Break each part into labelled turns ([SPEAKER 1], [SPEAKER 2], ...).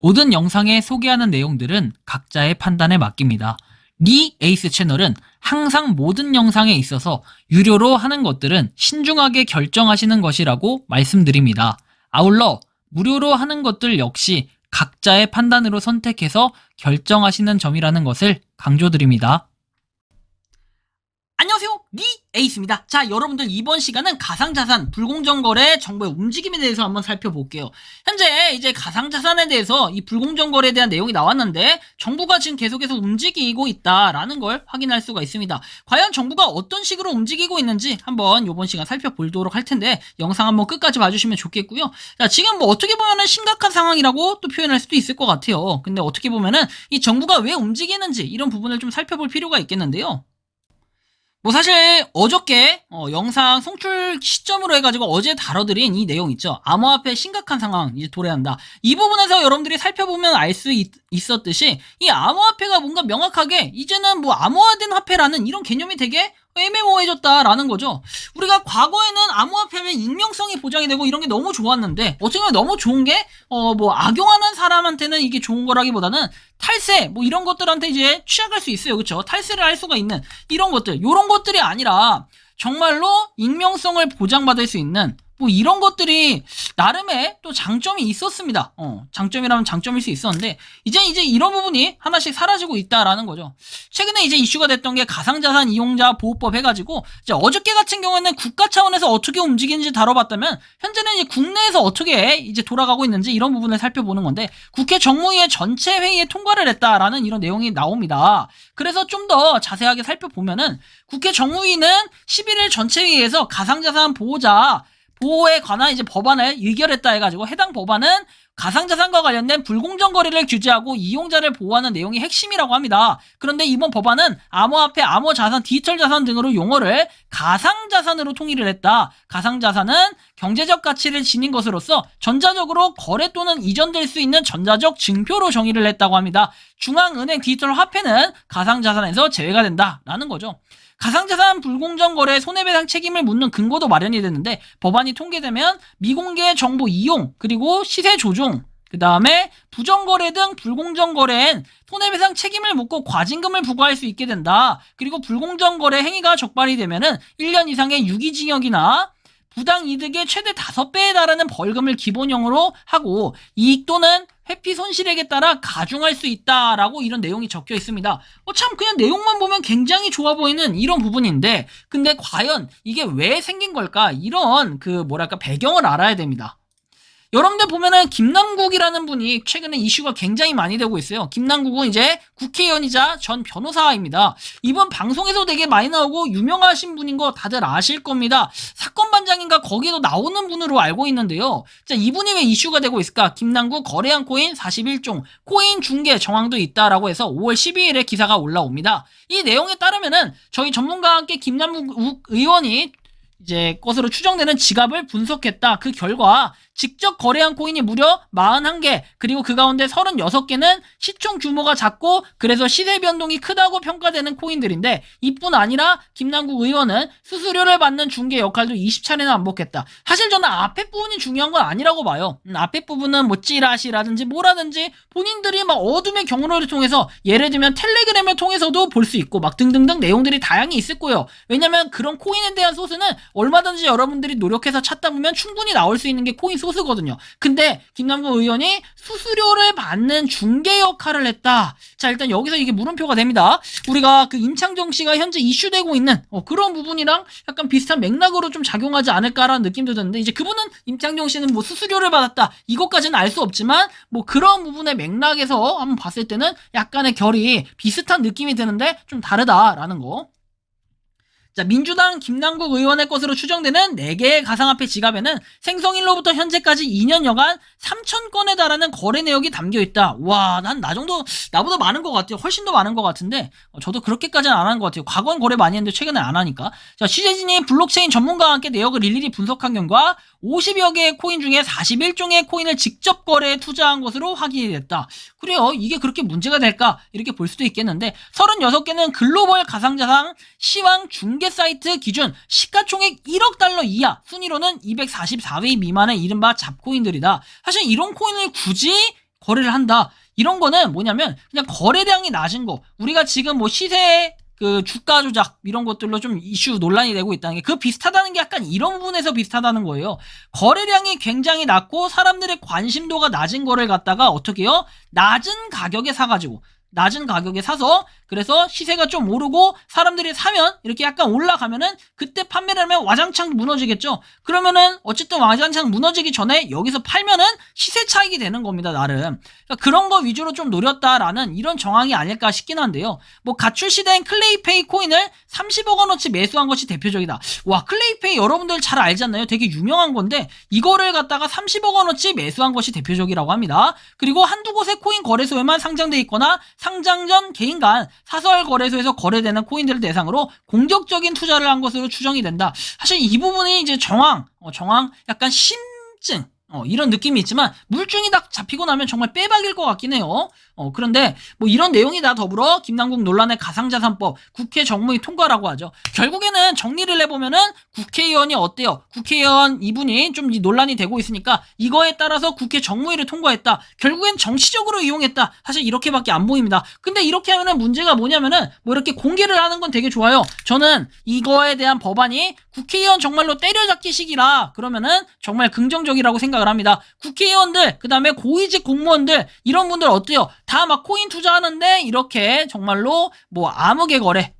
[SPEAKER 1] 모든 영상에 소개하는 내용들은 각자의 판단에 맡깁니다. 리 에이스 채널은 항상 모든 영상에 있어서 유료로 하는 것들은 신중하게 결정하시는 것이라고 말씀드립니다. 아울러 무료로 하는 것들 역시 각자의 판단으로 선택해서 결정하시는 점이라는 것을 강조드립니다. 안녕하세요, 리 에이스입니다. 자, 여러분들 이번 시간은 가상자산, 불공정거래 정보의 움직임에 대해서 한번 살펴볼게요. 현재 이제 가상자산에 대해서 이 불공정거래에 대한 내용이 나왔는데 정부가 지금 계속해서 움직이고 있다라는 걸 확인할 수가 있습니다. 과연 정부가 어떤 식으로 움직이고 있는지 한번 이번 시간 살펴보도록 할 텐데 영상 한번 끝까지 봐주시면 좋겠고요. 자, 지금 뭐 어떻게 보면은 심각한 상황이라고 또 표현할 수도 있을 것 같아요. 근데 어떻게 보면은 이 정부가 왜 움직이는지 이런 부분을 좀 살펴볼 필요가 있겠는데요. 뭐 사실 어저께 영상 송출 시점으로 해가지고 어제 다뤄드린 이 내용 있죠. 암호화폐 심각한 상황 이제 도래한다. 이 부분에서 여러분들이 살펴보면 알 수 있었듯이 이 암호화폐가 뭔가 명확하게 이제는 뭐 암호화된 화폐라는 이런 개념이 되게 애매모호해졌다라는 거죠. 우리가 과거에는 암호화폐면 익명성이 보장이 되고 이런 게 너무 좋았는데 어떻게 보면 너무 좋은 게 뭐 악용하는 사람한테는 이게 좋은 거라기보다는 탈세 뭐 이런 것들한테 이제 취약할 수 있어요. 그렇죠? 탈세를 할 수가 있는 이런 것들이 아니라 정말로 익명성을 보장받을 수 있는 뭐 이런 것들이 나름의 또 장점이 있었습니다. 장점이라면 장점일 수 있었는데 이제 이런 부분이 하나씩 사라지고 있다라는 거죠. 최근에 이제 이슈가 됐던 게 가상자산 이용자 보호법 해가지고 이제 어저께 같은 경우에는 국가 차원에서 어떻게 움직이는지 다뤄봤다면 현재는 이제 국내에서 어떻게 이제 돌아가고 있는지 이런 부분을 살펴보는 건데 국회 정무위의 전체 회의에 통과를 했다라는 이런 내용이 나옵니다. 그래서 좀 더 자세하게 살펴보면은 국회 정무위는 11일 전체 회의에서 가상자산 보호에 관한 이제 법안을 의결했다 해가지고 해당 법안은 가상자산과 관련된 불공정 거래를 규제하고 이용자를 보호하는 내용이 핵심이라고 합니다. 그런데 이번 법안은 암호화폐, 암호자산, 디지털자산 등으로 용어를 가상자산으로 통일을 했다. 가상자산은 경제적 가치를 지닌 것으로서 전자적으로 거래 또는 이전될 수 있는 전자적 증표로 정의를 했다고 합니다. 중앙은행 디지털 화폐는 가상자산에서 제외가 된다라는 거죠. 가상자산 불공정 거래 손해배상 책임을 묻는 근거도 마련이 됐는데 법안이 통과되면 미공개 정보 이용 그리고 시세 조종 그 다음에 부정거래 등 불공정 거래엔 손해배상 책임을 묻고 과징금을 부과할 수 있게 된다. 그리고 불공정 거래 행위가 적발이 되면은 1년 이상의 유기징역이나 부당이득의 최대 5배에 달하는 벌금을 기본형으로 하고 이익 또는 회피 손실액에 따라 가중할 수 있다라고 이런 내용이 적혀 있습니다. 참 그냥 내용만 보면 굉장히 좋아 보이는 이런 부분인데 근데 과연 이게 왜 생긴 걸까? 이런 배경을 알아야 됩니다. 여러분들 보면은 김남국이라는 분이 최근에 이슈가 굉장히 많이 되고 있어요. 김남국은 이제 국회의원이자 전 변호사입니다. 이번 방송에서 되게 많이 나오고 유명하신 분인 거 다들 아실 겁니다. 사건반장인가 거기에도 나오는 분으로 알고 있는데요. 자, 이분이 왜 이슈가 되고 있을까? 김남국 거래한 코인 41종 코인 중개 정황도 있다라고 해서 5월 12일에 기사가 올라옵니다. 이 내용에 따르면은 저희 전문가와 함께 김남국 의원이 이제 것으로 추정되는 지갑을 분석했다. 그 결과 직접 거래한 코인이 무려 41개 그리고 그 가운데 36개는 시총 규모가 작고 그래서 시세 변동이 크다고 평가되는 코인들인데 이뿐 아니라 김남국 의원은 수수료를 받는 중개 역할도 20차례나 반복했다. 사실 저는 앞에 부분이 중요한 건 아니라고 봐요. 앞에 부분은 뭐 찌라시라든지 뭐라든지 본인들이 막 어둠의 경로를 통해서 예를 들면 텔레그램을 통해서도 볼 수 있고 막 등등등 내용들이 다양히 있을 거예요. 왜냐면 그런 코인에 대한 소스는 얼마든지 여러분들이 노력해서 찾다 보면 충분히 나올 수 있는 게 코인 소스거든요. 근데 김남국 의원이 수수료를 받는 중개 역할을 했다. 자, 일단 여기서 이게 물음표가 됩니다. 우리가 그 임창정 씨가 현재 이슈되고 있는 그런 부분이랑 약간 비슷한 맥락으로 좀 작용하지 않을까라는 느낌도 드는데 이제 그분은 임창정 씨는 뭐 수수료를 받았다 이것까지는 알 수 없지만 뭐 그런 부분의 맥락에서 한번 봤을 때는 약간의 결이 비슷한 느낌이 드는데 좀 다르다라는 거. 자, 민주당 김남국 의원의 것으로 추정되는 4개의 가상화폐 지갑에는 생성일로부터 현재까지 2년여간 3,000건에 달하는 거래 내역이 담겨있다. 와, 난 나보다 많은 것 같아요. 훨씬 더 많은 것 같은데 저도 그렇게까지는 안 하는 것 같아요. 과거엔 거래 많이 했는데 최근에 안 하니까. 자, 취재진이 블록체인 전문가와 함께 내역을 일일이 분석한 결과 50여 개의 코인 중에 41종의 코인을 직접 거래에 투자한 것으로 확인이 됐다. 그래요. 이게 그렇게 문제가 될까? 이렇게 볼 수도 있겠는데 36개는 글로벌 가상자산 시황 중개 사이트 기준 시가총액 1억 달러 이하 순위로는 244위 미만의 이른바 잡코인들이다. 사실 이런 코인을 굳이 거래를 한다. 이런 거는 뭐냐면 그냥 거래량이 낮은 거. 우리가 지금 뭐 시세 그 주가 조작 이런 것들로 좀 이슈 논란이 되고 있다는 게 그 비슷하다는 게 약간 이런 부분에서 비슷하다는 거예요. 거래량이 굉장히 낮고 사람들의 관심도가 낮은 거를 갖다가 어떻게 해요? 낮은 가격에 사서 그래서 시세가 좀 오르고 사람들이 사면 이렇게 약간 올라가면은 그때 판매를 하면 와장창 무너지겠죠. 그러면은 어쨌든 와장창 무너지기 전에 여기서 팔면은 시세 차익이 되는 겁니다, 나름. 그러니까 그런 거 위주로 좀 노렸다라는 이런 정황이 아닐까 싶긴 한데요. 뭐 갓 출시된 클레이페이 코인을 30억 원어치 매수한 것이 대표적이다. 와, 클레이페이 여러분들 잘 알지 않나요? 되게 유명한 건데 이거를 갖다가 30억 원어치 매수한 것이 대표적이라고 합니다. 그리고 한두 곳의 코인 거래소에만 상장돼 있거나 상장 전 개인 간 사설 거래소에서 거래되는 코인들을 대상으로 공격적인 투자를 한 것으로 추정이 된다. 사실 이 부분이 이제 정황 약간 심증 이런 느낌이 있지만 물증이 딱 잡히고 나면 정말 빼박일 것 같긴 해요. 그런데 뭐 이런 내용이다 더불어 김남국 논란의 가상자산법 국회 정무위 통과라고 하죠. 결국에는 정리를 해보면은 국회의원이 어때요? 국회의원 이분이 좀 논란이 되고 있으니까 이거에 따라서 국회 정무위를 통과했다. 결국엔 정치적으로 이용했다. 사실 이렇게밖에 안 보입니다. 근데 이렇게 하면은 문제가 뭐냐면은 뭐 이렇게 공개를 하는 건 되게 좋아요. 저는 이거에 대한 법안이 국회의원 정말로 때려잡기식이라 그러면은 정말 긍정적이라고 생각을 합니다. 국회의원들 그다음에 고위직 공무원들 이런 분들 어때요? 다 막 코인 투자하는데 이렇게 정말로 뭐 암흑의 거래,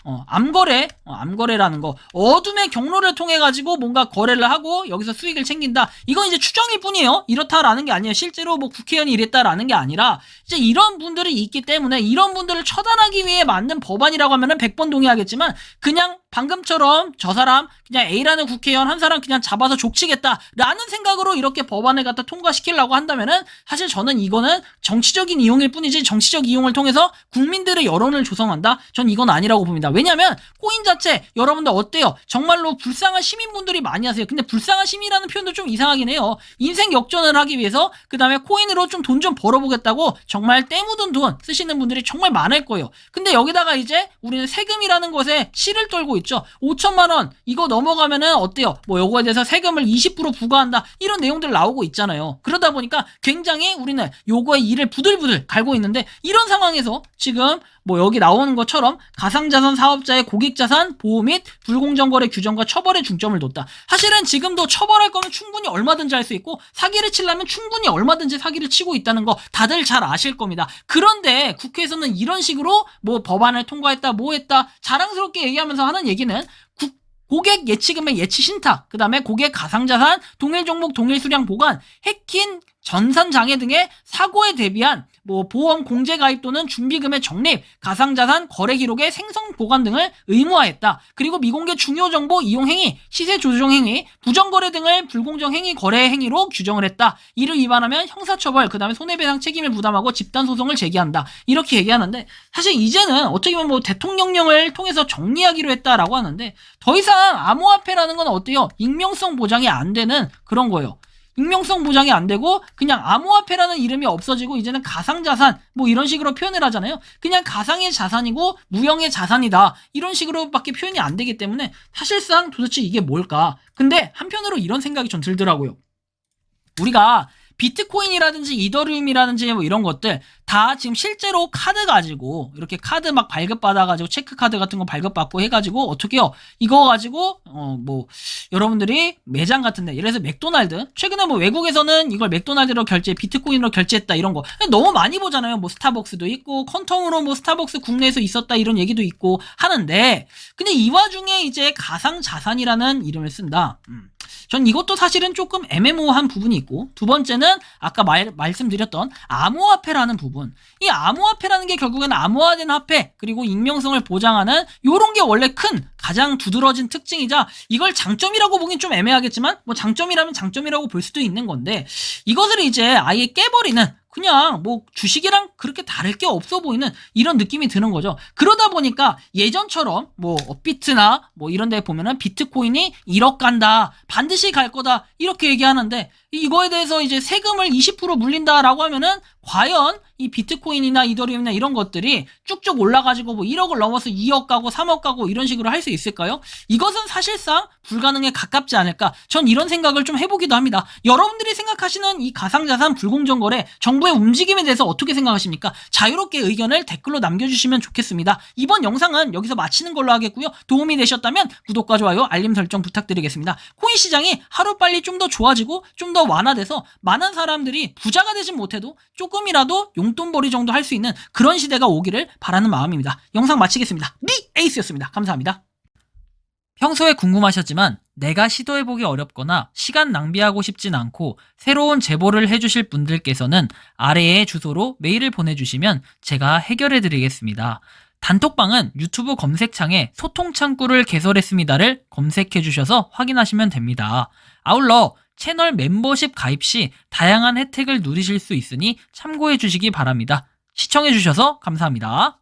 [SPEAKER 1] 암거래라는 거 어둠의 경로를 통해 가지고 뭔가 거래를 하고 여기서 수익을 챙긴다. 이건 이제 추정일 뿐이에요. 이렇다라는 게 아니에요. 실제로 뭐 국회의원이 이랬다라는 게 아니라 이제 이런 분들이 있기 때문에 이런 분들을 처단하기 위해 만든 법안이라고 하면은 100번 동의하겠지만 그냥 방금처럼 저 사람 그냥 A라는 국회의원 한 사람 그냥 잡아서 족치겠다라는 생각으로 이렇게 법안을 갖다 통과시키려고 한다면은 사실 저는 이거는 정치적인 이용일 뿐이지 정치적 이용을 통해서 국민들의 여론을 조성한다? 전 이건 아니라고 봅니다. 왜냐면 코인 자체 여러분들 어때요? 정말로 불쌍한 시민분들이 많이 하세요. 근데 불쌍한 시민이라는 표현도 좀 이상하긴 해요. 인생 역전을 하기 위해서 그 다음에 코인으로 좀 돈 좀 벌어보겠다고 정말 때 묻은 돈 쓰시는 분들이 정말 많을 거예요. 근데 여기다가 이제 우리는 세금이라는 것에 씨를 떨고 있죠. 5천만 원 이거 넘어가면은 어때요? 뭐 요거에 대해서 세금을 20% 부과한다. 이런 내용들 나오고 있잖아요. 그러다 보니까 굉장히 우리는 요거에 이를 부들부들 갈고 있는데 이런 상황에서 지금 뭐 여기 나오는 것처럼 가상자산 사업자의 고객자산 보호 및 불공정거래 규정과 처벌에 중점을 뒀다. 사실은 지금도 처벌할 거면 충분히 얼마든지 할 수 있고 사기를 치려면 충분히 얼마든지 사기를 치고 있다는 거 다들 잘 아실 겁니다. 그런데 국회에서는 이런 식으로 뭐 법안을 통과했다 뭐 했다 자랑스럽게 얘기하면서 하는 얘기는 고객 예치금액 예치 신탁, 그 다음에 고객 가상자산, 동일 종목, 동일 수량 보관, 해킹, 전산 장애 등의 사고에 대비한 뭐 보험 공제 가입 또는 준비금의 적립, 가상자산 거래 기록의 생성 보관 등을 의무화했다. 그리고 미공개 중요 정보 이용 행위, 시세 조정 행위, 부정거래 등을 불공정 행위 거래 행위로 규정을 했다. 이를 위반하면 형사처벌, 그다음에 손해배상 책임을 부담하고 집단 소송을 제기한다. 이렇게 얘기하는데 사실 이제는 어떻게 보면 뭐 대통령령을 통해서 정리하기로 했다라고 하는데 더 이상 암호화폐라는 건 어때요? 익명성 보장이 안 되는 그런 거예요. 익명성 보장이 안 되고 그냥 암호화폐라는 이름이 없어지고 이제는 가상자산 뭐 이런 식으로 표현을 하잖아요. 그냥 가상의 자산이고 무형의 자산이다. 이런 식으로밖에 표현이 안 되기 때문에 사실상 도대체 이게 뭘까? 근데 한편으로 이런 생각이 좀 들더라고요. 우리가 비트코인이라든지 이더리움이라든지 뭐 이런 것들 다 지금 실제로 카드 가지고 이렇게 카드 막 발급받아가지고 체크카드 같은 거 발급받고 해가지고 어떻게요? 이거 가지고 뭐 여러분들이 매장 같은데 예를 들어서 맥도날드 최근에 뭐 외국에서는 이걸 맥도날드로 비트코인으로 결제했다 이런 거 너무 많이 보잖아요. 뭐 스타벅스도 있고 퀀텀으로 뭐 스타벅스 국내에서 있었다 이런 얘기도 있고 하는데 근데 이 와중에 이제 가상자산이라는 이름을 쓴다. 전 이것도 사실은 조금 애매모호한 부분이 있고 두 번째는 아까 말씀드렸던 암호화폐라는 부분. 이 암호화폐라는 게 결국에는 암호화된 화폐 그리고 익명성을 보장하는 요런 게 원래 큰 가장 두드러진 특징이자 이걸 장점이라고 보긴 좀 애매하겠지만 뭐 장점이라면 장점이라고 볼 수도 있는 건데 이것을 이제 아예 깨버리는 그냥 뭐 주식이랑 그렇게 다를 게 없어 보이는 이런 느낌이 드는 거죠. 그러다 보니까 예전처럼 뭐 업비트나 뭐 이런 데 보면은 비트코인이 1억 간다. 반드시 갈 거다. 이렇게 얘기하는데 이거에 대해서 이제 세금을 20% 물린다라고 하면은 과연 이 비트코인이나 이더리움이나 이런 것들이 쭉쭉 올라가지고 뭐 1억을 넘어서 2억 가고 3억 가고 이런 식으로 할 수 있을까요? 이것은 사실상 불가능에 가깝지 않을까? 전 이런 생각을 좀 해보기도 합니다. 여러분들이 생각하시는 이 가상자산 불공정거래 정부의 움직임에 대해서 어떻게 생각하십니까? 자유롭게 의견을 댓글로 남겨주시면 좋겠습니다. 이번 영상은 여기서 마치는 걸로 하겠고요. 도움이 되셨다면 구독과 좋아요, 알림 설정 부탁드리겠습니다. 코인 시장이 하루빨리 좀 더 좋아지고 좀 더 완화돼서 많은 사람들이 부자가 되진 못해도 조금이라도 용돈벌이 정도 할 수 있는 그런 시대가 오기를 바라는 마음입니다. 영상 마치겠습니다. 에이스였습니다. 감사합니다. 평소에 궁금하셨지만 내가 시도해보기 어렵거나 시간 낭비하고 싶진 않고 새로운 제보를 해주실 분들께서는 아래의 주소로 메일을 보내주시면 제가 해결해드리겠습니다. 단톡방은 유튜브 검색창에 소통창구를 개설했습니다를 검색해주셔서 확인하시면 됩니다. 아울러 채널 멤버십 가입 시 다양한 혜택을 누리실 수 있으니 참고해주시기 바랍니다. 시청해주셔서 감사합니다.